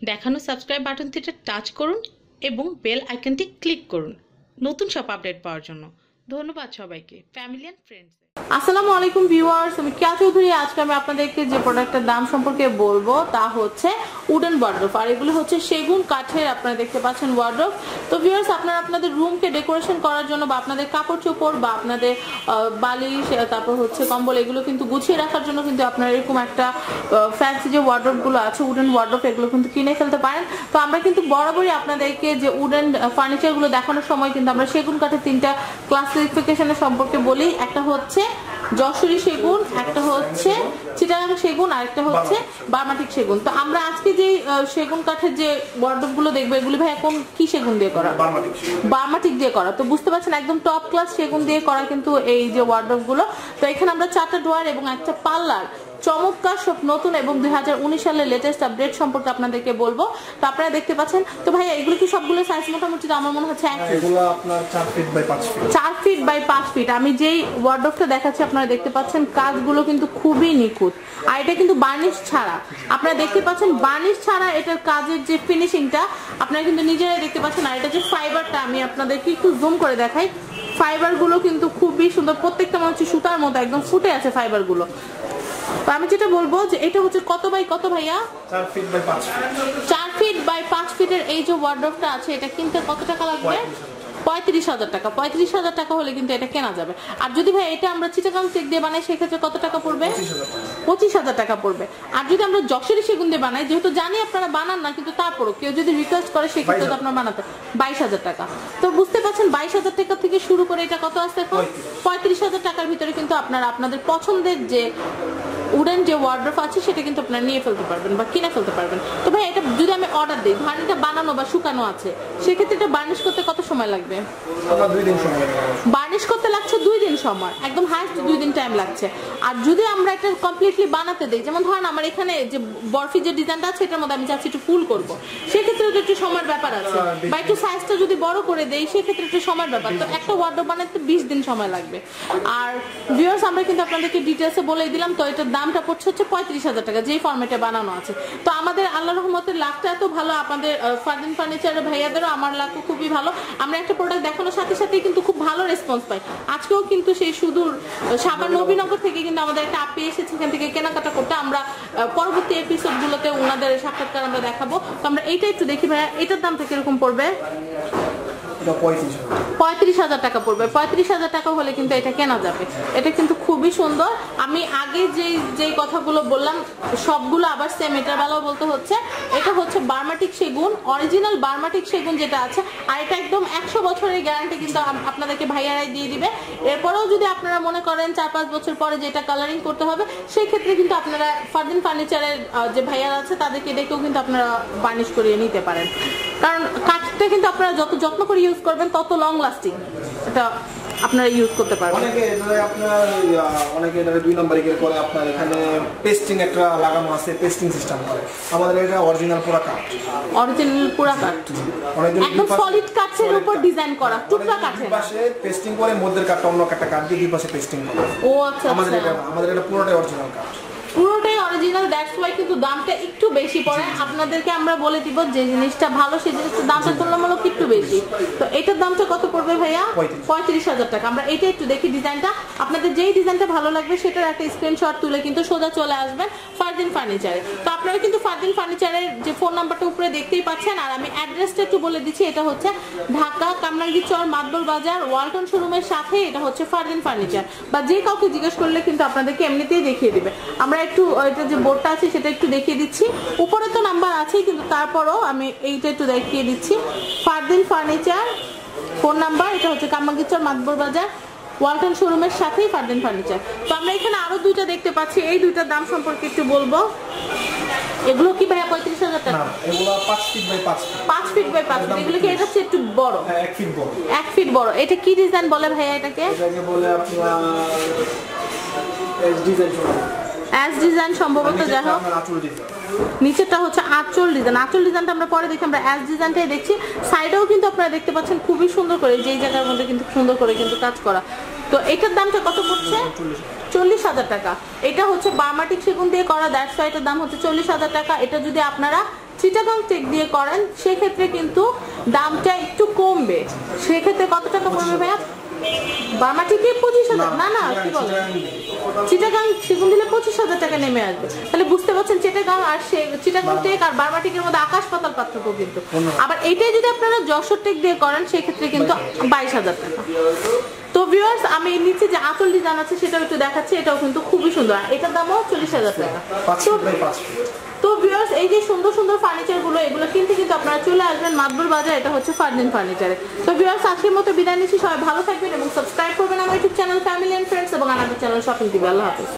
দেখানো subscribe বাটনটিতে touch করুন এবং বেল আইকনটি ক্লিক করুন নতুন সব আপডেট পাওয়ার জন্য। ধন্যবাদ সবাইকে, ফ্যামিলি এন্ড ফ্রেন্ডস। আসসালামু আলাইকুম ভিউয়ার্স, আমি কিয়া চৌধুরী। আজকে আমি আপনাদেরকে যে প্রোডাক্টের দাম সম্পর্কে বলবো তা হচ্ছে উডেন ওয়ার্ডরোব, আর এগুলো হচ্ছে সেগুন কাঠের। আপনারা দেখতে পাচ্ছেন ওয়ার্ডরোব। তো ভিউয়ার্স, আপনারা আপনাদের রুমকে ডেকোরেশন করার জন্য বা আপনাদের কাপড় চোপড় বা আপনাদের বালিশ, তারপর হচ্ছে কম্বল, এগুলো কিন্তু গুছিয়ে রাখার জন্য কিন্তু আপনারা এরকম একটা ফ্যান্সি যে ওয়ার্ডরোবগুলো আছে, উডেন ওয়ার্ডরোব, এগুলো কিন্তু কিনে ফেলতে পারেন। তো আমরা কিন্তু বরাবরই আপনাদেরকে যে উডেন ফার্নিচারগুলো দেখানোর সময় কিন্তু আমরা সেগুন কাঠের তিনটা ক্লাসিফিকেশনের সম্পর্কে বলি। একটা হচ্ছে যশোরী সেগুন, একটা হচ্ছে চিটাগাং সেগুন, আর একটা হচ্ছে বার্মাটিক সেগুন। তো আমরা আজকে যে সেগুন কাঠের যে ওয়ার্ডরোবগুলো দেখবো, এগুলি ভাই এখন কি সেগুন দিয়ে করা? বার্মাটিক দিয়ে করা। তো বুঝতে পারছেন একদম টপ ক্লাস সেগুন দিয়ে করা কিন্তু এই যে ওয়ার্ডরোবগুলো। তো এখানে আমরা 4টা ড্রয়ার এবং একটা পাল্লার চমৎকার সব নতুন এবং 2019 সালের লেটেস্ট আপডেট সম্পর্কে আপনাদেরকে বলবো। তো আপনারা দেখতে পাচ্ছেন। তো ভাই এগুলো কি সবগুলো সাইজ মোটামুটি আমার মনে হচ্ছে এগুলো আপনার 4 feet by 5 feet. 4 feet by 5 feet. আমি যেই ওয়ার্ডরোবটা দেখাচ্ছি আপনারা দেখতে পাচ্ছেন কাজগুলো কিন্তু খুবই নিখুঁত, আর এটা কিন্তু বার্নিশ ছাড়া। আপনারা দেখতে পাচ্ছেন বার্নিশ ছাড়া এটার কাজের যে ফিনিশিংটা আপনারা কিন্তু নিজেরাই দেখতে পাচ্ছেন। আর এটা যে ফাইবারটা আমি আপনাদেরকে একটু জুম করে দেখাই, ফাইবারগুলো কিন্তু খুবই সুন্দর, প্রত্যেকটা মনে হচ্ছে সুতার মতো একদম ফুটে আছে ফাইবারগুলো। তো আমি যেটা বলবো যে এটা হচ্ছে কত বাই কত ভাইয়া? 4 feet by 5 feet. 4 feet by 5 ফিটের এই যে ওয়ার্ডরোবটা আছে, এটা কিনতে কত টাকা লাগবে? 35,000 টাকা। 35,000 টাকা হলে কিন্তু এটা কেনা যাবে। আর যদি ভাই এটা আমরা চিটাগাং চেক দিয়ে বানাই সেক্ষেত্রে কত টাকা পড়বে? 25,000 টাকা পড়বে। আর যদি আমরা যশোরী সেগুন দিয়ে বানাই, যেহেতু জানি আপনারা বানান না, কিন্তু তারপরও কেউ যদি রিকোয়েস্ট করে সেক্ষেত্রে তো আপনার বানাতে 22,000 টাকা। তো বুঝতে পারছেন 22,000 টাকা থেকে শুরু করে এটা কত আসছে এখন? 35,000 টাকার ভিতরে কিন্তু আপনারা আপনাদের পছন্দের যে উডেন যে ওয়ার্ডরোব আছে সেটা কিন্তু আপনারা নিয়ে ফেলতে পারবেন বা কিনে ফেলতে পারবেন। তো ভাই এটা যদি আমি অর্ডার দিই, ধরেন এটা বানানো বা শুকানো আছে, সেক্ষেত্রে এটা বার্নিশ করতে কত সময় লাগবে? আমরা 2 দিন সময় লাগবে। বার্নিশ করতে লাগছে 2 দিন সময়, একদম হাইস্ট 2 দিন টাইম লাগছে। আর যদি আমরা এটা কমপ্লিটলি বানাতে দেই, যেমন ধরেন আমার এখানে যে বরফি যে ডিজাইনটা আছে এটার মধ্যে আমি চাচ্ছি একটু ফুল করব, সেক্ষেত্রে তো একটু সময়ের ব্যাপার আছে। বা একটু সাইজটা যদি বড় করে দেই সেক্ষেত্রে একটু সময়ের ব্যাপার। তো একটা ওয়ার্ডরোব বানাতে 20 দিন সময় লাগবে। আর ভিউয়ার্স, আমরা কিন্তু আপনাদেরকে ডিটেলসে বলে দিলাম। তো এটার দামটা পড়ছে হচ্ছে 35,000 টাকা, যেই ফরম্যাটে বানানো আছে। তো আমাদের আল্লাহ রহমতের লাকটা এত ভালো, আপনাদের ফারদিন ফার্নিচারের ভাইয়াদেরও আমার লাকও খুবই ভালো। আমরা একটা প্রোডাক্ট দেখানোর সাথে সাথেই কিন্তু খুব ভালো রেসপন্স পাই। আজকেও কিন্তু সেই সুদূর সাভার নবীনগর থেকে কিন্তু আমাদের একটা আপি এসেছে এখান থেকে কেনাকাটা করতে। আমরা পরবর্তী এপিসোডগুলোতে ওনাদের সাক্ষাৎকার আমরা দেখাবো। তো আমরা এইটা একটু দেখি ভাইয়া, এটার দামটা কিরকম পড়বে? 35,000 টাকা পড়বে। 35,000 টাকা হলে কিন্তু এটা কেনা যাবে। এটা কিন্তু খুবই সুন্দর। আমি আগে যেই কথাগুলো বললাম সবগুলো আবার সেম এটার বেলাও বলতে হচ্ছে। এটা হচ্ছে বার্মাটিক সেগুন, অরিজিনাল বার্মাটিক সেগুন যেটা আছে। আর এটা একদম 100 বছরের গ্যারান্টি কিন্তু আপনাদেরকে ভাইয়ারাই দিয়ে দিবে। এরপরেও যদি আপনারা মনে করেন 4-5 বছর পরে যেটা কালারিং করতে হবে, সেই ক্ষেত্রে কিন্তু আপনারা ফারদিন ফার্নিচারের যে ভাইয়ারা আছে তাদেরকে দেখেও কিন্তু আপনারা বার্নিশ করিয়ে নিতে পারেন। কারণ কাঠটা কিন্তু আপনারা যত যত্ন করে ইউজ করবেন তত লং লাস্টিং এটা আপনারা ইউজ করতে পারবেন। অনেকে এটা 2 নম্বরে করে আপনার এখানে পেস্টিং একটা লাগানো আছে, পেস্টিং সিস্টেম করে। আমাদের এটা অরিজিনাল পুরো কাঠ, অরিজিনাল পুরো কাঠ, একদম সলিড কাঠের উপর ডিজাইন করা, টুকরা কাঠের পাশে পেস্টিং করে, মধ্যের কাঠটা অন্য একটা কাঠ দিয়ে দুই পাশে পেস্টিং করে। ও আচ্ছা, আমাদের এটা পুরোটাই অরিজিনাল কাঠ, পুরোটাই অরিজিনাল। দ্যাটস ওয়াই কিন্তু দামটা একটু বেশি পড়ে। আপনাদেরকে আমরা বলে দিব যে জিনিসটা ভালো সেই জিনিসটার দামটা তুলনামূলক একটু বেশি। তো এটার দামটা কত পড়বে ভাইয়া? 35,000 টাকা। আমরা এটা একটু দেখি ডিজাইনটা। আপনাদের যেই ডিজাইনটা ভালো লাগবে সেটার একটা স্ক্রিনশট তুলে কিন্তু সোজা চলে আসবেন ফারদিন ফার্নিচারে। তো আপনারা কিন্তু ফারদিন ফার্নিচারের যে ফোন নাম্বারটা উপরে দেখতেই পাচ্ছেন। আর আমি অ্যাড্রেসটা একটু বলে দিচ্ছি, এটা হচ্ছে ঢাকা কামরাঙ্গীর চর মাতবর বাজার ওয়ালটন শোরুমের সাথে এটা হচ্ছে ফারদিন ফার্নিচার। বা যে কাউকে জিজ্ঞেস করলে কিন্তু আপনাদেরকে এমনিতেই দেখিয়ে দিবে। আমরা একটু এটা যে বোর্ডটা আছে সেটা একটু দেখিয়ে দিচ্ছি। উপরে তো নাম্বার আছেই, কিন্তু তারপরও আমি এইটা একটু দেখিয়ে দিচ্ছি। ফারদিন ফার্নিচার ফোন নাম্বার, এটা হচ্ছে কামরাঙ্গীর মাতবর বাজার ওয়ালটন শোরুমের সাথেই ফারদিন ফার্নিচার। তো আমরা এখানে আরো দুইটা দেখতে পাচ্ছি, এই দুইটার দাম সম্পর্কে একটু বলবো। এগুলো কি ভাইয়া 35,000 টাকা? না, এগুলো 5 feet by 5 feet. 5 feet by 5 feet. এগুলো কি এটা হচ্ছে একটু বড়? হ্যাঁ, 1 ফিট বড়। 1 ফিট বড়। এটা কি ডিজাইন বলে ভাইয়া এটাকে? এটাকে বলে আপনারা এস ডিজাইন এস ডিজাইন সম্ভবত। যা হোক, নিচেরটা হচ্ছে আঁচল ডিজাইন। আঁচল ডিজাইনটা আমরা পরে দেখি, আমরা এস ডিজাইনটাই দেখছি। সাইডেও কিন্তু আপনারা দেখতে পাচ্ছেন খুবই সুন্দর করে, যেই জায়গার মধ্যে কিন্তু সুন্দর করে কিন্তু কাজ করা। তো এটার দামটা কত পড়ছে? 40,000 টাকা। এটা হচ্ছে বার্মাটিক সেগুন দিয়ে করা, দ্যাটস ওয়াই এটার দাম হচ্ছে 40,000 টাকা। এটা যদি আপনারা চিটাগাং টেক দিয়ে করেন সেক্ষেত্রে কিন্তু দামটা একটু কমবে। সেক্ষেত্রে কত টাকা পড়বে ভাইয়া? বার্মা টিকে 25,000? না না, কি বলেন, চিটাগাং সেগুন দিলে 25,000 টাকা নেমে আসবে। তাহলে বুঝতে পারছেন চিটাগাং আর চিটাগাং টেক আর বার্মা টেকের মধ্যে আকাশ পাতাল পার্থক্য কিন্তু। আবার এইটাই যদি আপনারা যশোর টেক দিয়ে করেন সেক্ষেত্রে কিন্তু 22,000 টাকা। তো ভিউয়ার্স, আমি নিচে যে আঁচল ডিজাইন আছে সেটাও একটু দেখাচ্ছি, এটাও কিন্তু খুবই সুন্দর, এটার দামও 40,000 টাকা। তো ভিউয়ার্স, এই যে সুন্দর সুন্দর ফার্নিচার গুলো এগুলো কিনতে কিন্তু আপনারা চলে আসবেন মাদবুর বাজার, এটা হচ্ছে ফারদিন ফার্নিচারে। তো ভিউয়ার্স, আজকের মতো বিদায় নিচ্ছি, সবাই ভালো থাকবেন এবং সাবস্ক্রাইব করবেন আমার YouTube channel family and friends এবং আমাদের চ্যানেল শপিং টিভি। আল্লাহ হাফেজ।